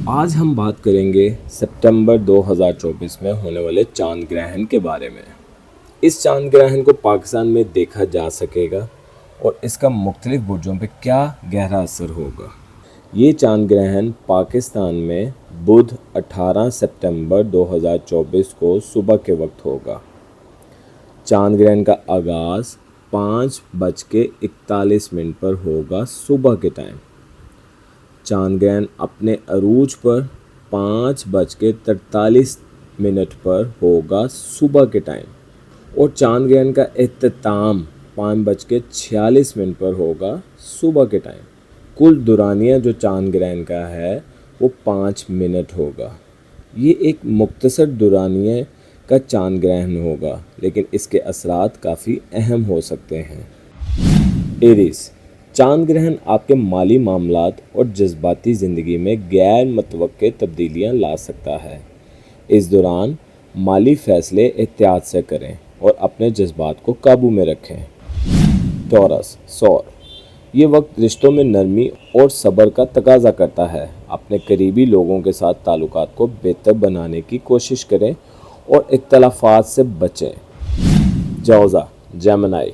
آج ہم بات کریں گے ستمبر 2024 میں ہونے والے چاند گرہن کے بارے میں۔ اس چاند گرہن کو پاکستان میں دیکھا جا سکے گا اور اس کا مختلف برجوں پہ کیا گہرا اثر ہوگا۔ یہ چاند گرہن پاکستان میں بدھ 18 ستمبر 2024 کو صبح کے وقت ہوگا۔ چاند گرہن کا آغاز 5:41 پر ہوگا صبح کے ٹائم۔ چاند گرہن اپنے عروج پر 5:43 پر ہوگا صبح کے ٹائم اور چاند گرہن کا اختتام 5:46 پر ہوگا صبح کے ٹائم۔ کل دورانیہ جو چاند گرہن کا ہے وہ 5 منٹ ہوگا۔ یہ ایک مختصر دورانیہ کا چاند گرہن ہوگا لیکن اس کے اثرات کافی اہم ہو سکتے ہیں۔ ایریس چاند گرہن آپ کے مالی معاملات اور جذباتی زندگی میں غیر متوقع تبدیلیاں لا سکتا ہے۔ اس دوران مالی فیصلے احتیاط سے کریں اور اپنے جذبات کو قابو میں رکھیں۔ ٹورس سور یہ وقت رشتوں میں نرمی اور صبر کا تقاضا کرتا ہے۔ اپنے قریبی لوگوں کے ساتھ تعلقات کو بہتر بنانے کی کوشش کریں اور اختلافات سے بچیں۔ جوزہ جیمنائی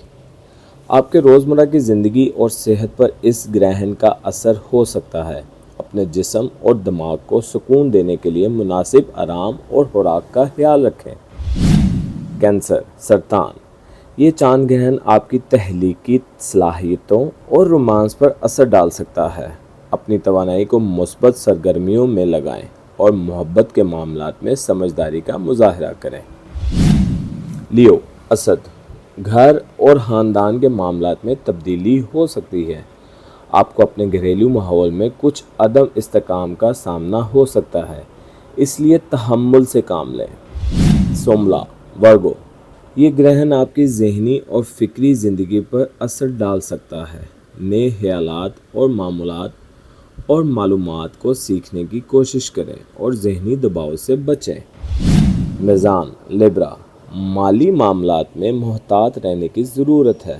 آپ کے روزمرہ کی زندگی اور صحت پر اس گرہن کا اثر ہو سکتا ہے۔ اپنے جسم اور دماغ کو سکون دینے کے لیے مناسب آرام اور خوراک کا خیال رکھیں۔ کینسر سرطان یہ چاند گرہن آپ کی تخلیقی صلاحیتوں اور رومانس پر اثر ڈال سکتا ہے۔ اپنی توانائی کو مثبت سرگرمیوں میں لگائیں اور محبت کے معاملات میں سمجھداری کا مظاہرہ کریں۔ لیو اسد گھر اور خاندان کے معاملات میں تبدیلی ہو سکتی ہے۔ آپ کو اپنے گھریلو ماحول میں کچھ عدم استحکام کا سامنا ہو سکتا ہے، اس لیے تحمل سے کام لیں۔ سوملا ورگو یہ گرہن آپ کی ذہنی اور فکری زندگی پر اثر ڈال سکتا ہے۔ نئے خیالات اور معلومات کو سیکھنے کی کوشش کریں اور ذہنی دباؤ سے بچیں۔ میزان لیبرا مالی معاملات میں محتاط رہنے کی ضرورت ہے۔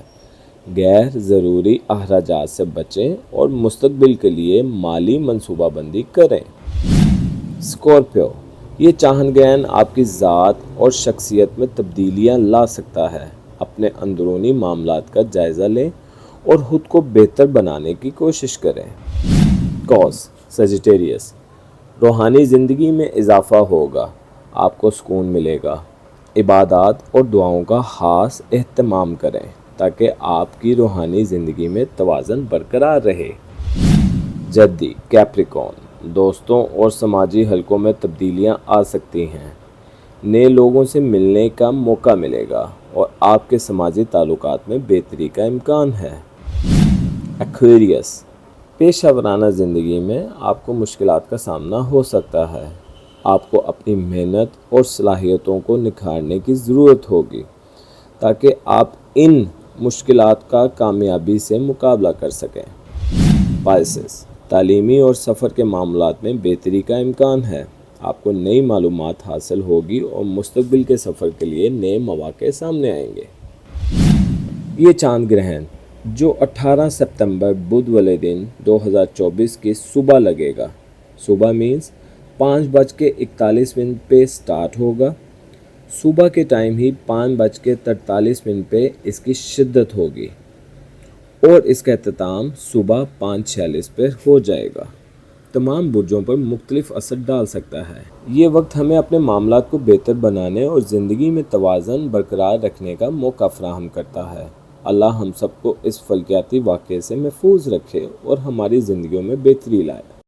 غیر ضروری اخراجات سے بچیں اور مستقبل کے لیے مالی منصوبہ بندی کریں۔ اسکورپیو یہ چاند گرہن آپ کی ذات اور شخصیت میں تبدیلیاں لا سکتا ہے۔ اپنے اندرونی معاملات کا جائزہ لیں اور خود کو بہتر بنانے کی کوشش کریں۔ کوس سیجیٹیریس روحانی زندگی میں اضافہ ہوگا، آپ کو سکون ملے گا۔ عبادات اور دعاؤں کا خاص اہتمام کریں تاکہ آپ کی روحانی زندگی میں توازن برقرار رہے۔ جدی کیپریکون دوستوں اور سماجی حلقوں میں تبدیلیاں آ سکتی ہیں۔ نئے لوگوں سے ملنے کا موقع ملے گا اور آپ کے سماجی تعلقات میں بہتری کا امکان ہے۔ ایکویریس پیشہ ورانہ زندگی میں آپ کو مشکلات کا سامنا ہو سکتا ہے۔ آپ کو اپنی محنت اور صلاحیتوں کو نکھارنے کی ضرورت ہوگی تاکہ آپ ان مشکلات کا کامیابی سے مقابلہ کر سکیں۔ پائسس تعلیمی اور سفر کے معاملات میں بہتری کا امکان ہے۔ آپ کو نئی معلومات حاصل ہوگی اور مستقبل کے سفر کے لیے نئے مواقع سامنے آئیں گے۔ یہ چاند گرہن جو 18 ستمبر بدھ والے دن 2024 کی صبح لگے گا۔ صبح مینز 5:41 پہ سٹارٹ ہوگا۔ صبح کے ٹائم ہی 5:43 پہ اس کی شدت ہوگی اور اس کا اختتام صبح 5:46 پہ ہو جائے گا۔ تمام برجوں پر مختلف اثر ڈال سکتا ہے۔ یہ وقت ہمیں اپنے معاملات کو بہتر بنانے اور زندگی میں توازن برقرار رکھنے کا موقع فراہم کرتا ہے۔ اللہ ہم سب کو اس فلکیاتی واقعے سے محفوظ رکھے اور ہماری زندگیوں میں بہتری لائے۔